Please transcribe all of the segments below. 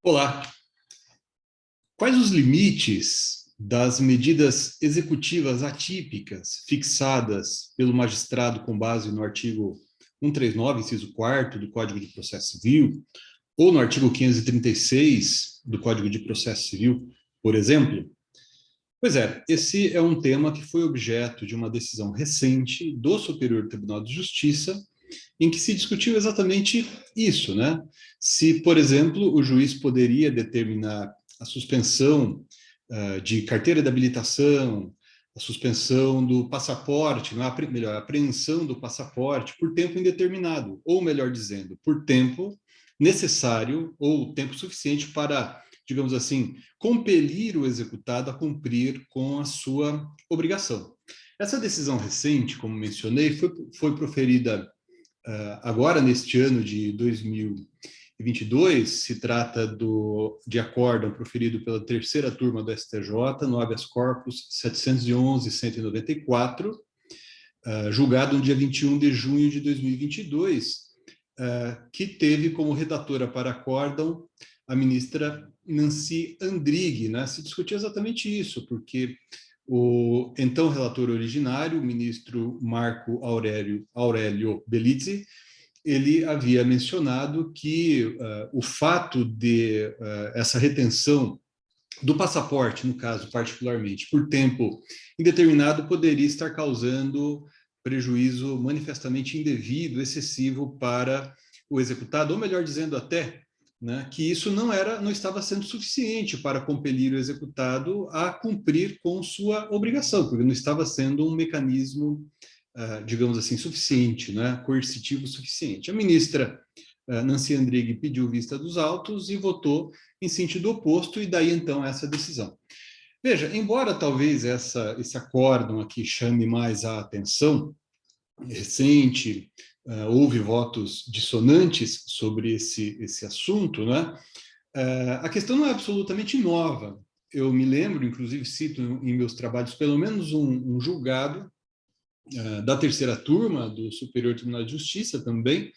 Olá. Quais os limites das medidas executivas atípicas fixadas pelo magistrado com base no artigo 139, inciso 4º do Código de Processo Civil, ou no artigo 536 do Código de Processo Civil, por exemplo? Pois é, esse é um tema que foi objeto de uma decisão recente do Superior Tribunal de Justiça, em que se discutiu exatamente isso, né? Se, por exemplo, o juiz poderia determinar a suspensão de carteira de habilitação, a suspensão do passaporte, melhor, a apreensão do passaporte por tempo indeterminado, ou melhor dizendo, por tempo necessário ou tempo suficiente para, digamos assim, compelir o executado a cumprir com a sua obrigação. Essa decisão recente, como mencionei, foi proferida agora, neste ano de 2022, se trata de acórdão proferido pela terceira turma do STJ, no habeas corpus 711-194, julgado no dia 21 de junho de 2022, que teve como redatora para acórdão a ministra Nancy Andrighi, né? Se discutiu exatamente isso, porque o então relator originário, o ministro Marco Aurélio Bellizzi, ele havia mencionado que o fato de essa retenção do passaporte, no caso particularmente, por tempo indeterminado, poderia estar causando prejuízo manifestamente indevido, excessivo para o executado, ou melhor dizendo até, né, que isso não estava sendo suficiente para compelir o executado a cumprir com sua obrigação, porque não estava sendo um mecanismo, digamos assim, suficiente, né, coercitivo suficiente. A ministra Nancy Andrighi pediu vista dos autos e votou em sentido oposto, e daí então essa decisão. Veja, embora talvez esse acórdão aqui chame mais a atenção, recente, houve votos dissonantes sobre esse assunto, né? A questão não é absolutamente nova. Eu me lembro, inclusive cito em meus trabalhos, pelo menos um julgado da terceira turma do Superior Tribunal de Justiça também,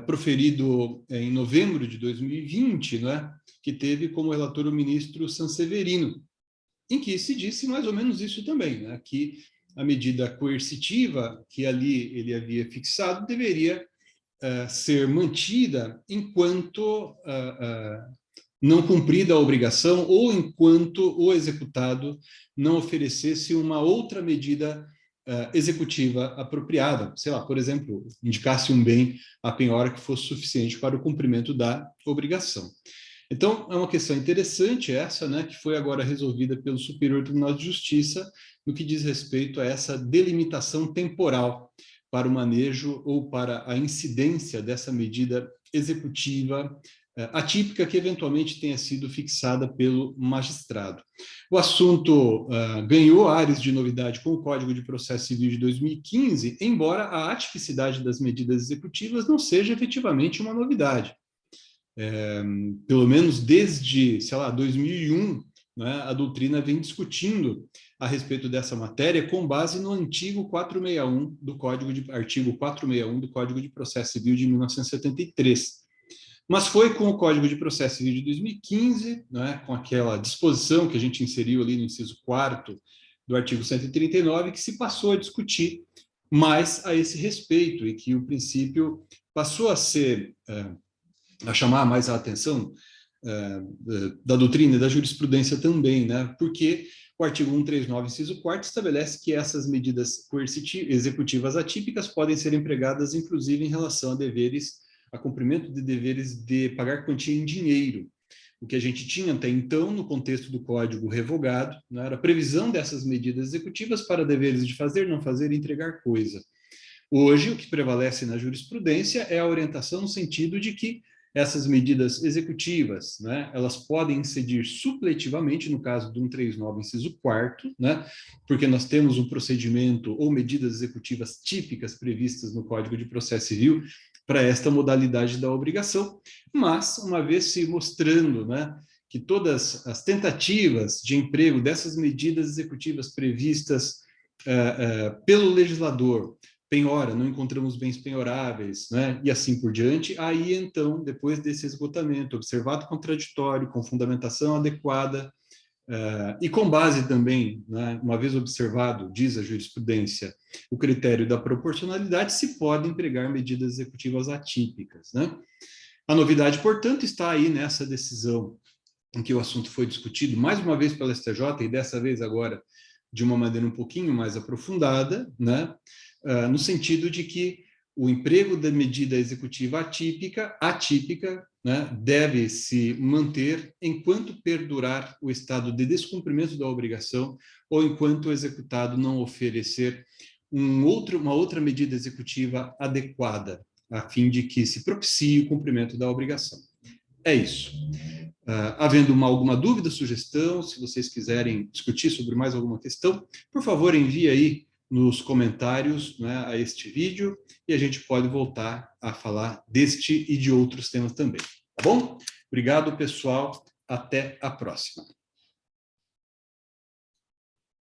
proferido em novembro de 2020, né, que teve como relator o ministro Sanseverino, em que se disse mais ou menos isso também, né, que a medida coercitiva que ali ele havia fixado deveria ser mantida enquanto não cumprida a obrigação ou enquanto o executado não oferecesse uma outra medida executiva apropriada, sei lá, por exemplo, indicasse um bem à penhora que fosse suficiente para o cumprimento da obrigação. Então, é uma questão interessante essa, né, que foi agora resolvida pelo Superior Tribunal de Justiça no que diz respeito a essa delimitação temporal para o manejo ou para a incidência dessa medida executiva atípica que eventualmente tenha sido fixada pelo magistrado. O assunto ganhou áreas de novidade com o Código de Processo Civil de 2015, embora a atipicidade das medidas executivas não seja efetivamente uma novidade. Pelo menos desde, sei lá, 2001, né, a doutrina vem discutindo a respeito dessa matéria com base no antigo 461 do artigo 461 do Código de Processo Civil de 1973. Mas foi com o Código de Processo Civil de 2015, né, com aquela disposição que a gente inseriu ali no inciso 4º do artigo 139, que se passou a discutir mais a esse respeito e que o princípio passou a chamar mais a atenção da doutrina e da jurisprudência também, né, porque o artigo 139, inciso 4º, estabelece que essas medidas executivas atípicas podem ser empregadas, inclusive, em relação a cumprimento de deveres de pagar quantia em dinheiro. O que a gente tinha até então, no contexto do Código revogado, né, era a previsão dessas medidas executivas para deveres de fazer, não fazer e entregar coisa. Hoje, o que prevalece na jurisprudência é a orientação no sentido de que essas medidas executivas, né, elas podem incidir supletivamente, no caso do 139, inciso 4º, né, porque nós temos um procedimento ou medidas executivas típicas previstas no Código de Processo Civil para esta modalidade da obrigação, mas, uma vez se mostrando, né, que todas as tentativas de emprego dessas medidas executivas previstas pelo legislador penhora, não encontramos bens penhoráveis, né? E assim por diante. Aí, então, depois desse esgotamento, observado contraditório, com fundamentação adequada, e com base também, né, uma vez observado, diz a jurisprudência, o critério da proporcionalidade, se pode empregar medidas executivas atípicas, né? A novidade, portanto, está aí nessa decisão em que o assunto foi discutido mais uma vez pela STJ, e dessa vez agora de uma maneira um pouquinho mais aprofundada, né? No sentido de que o emprego da medida executiva atípica, né, deve se manter enquanto perdurar o estado de descumprimento da obrigação ou enquanto o executado não oferecer uma outra medida executiva adequada, a fim de que se propicie o cumprimento da obrigação. É isso. Havendo alguma dúvida, sugestão, se vocês quiserem discutir sobre mais alguma questão, por favor, envie aí nos comentários, né, a este vídeo, e a gente pode voltar a falar deste e de outros temas também. Tá bom? Obrigado, pessoal. Até a próxima.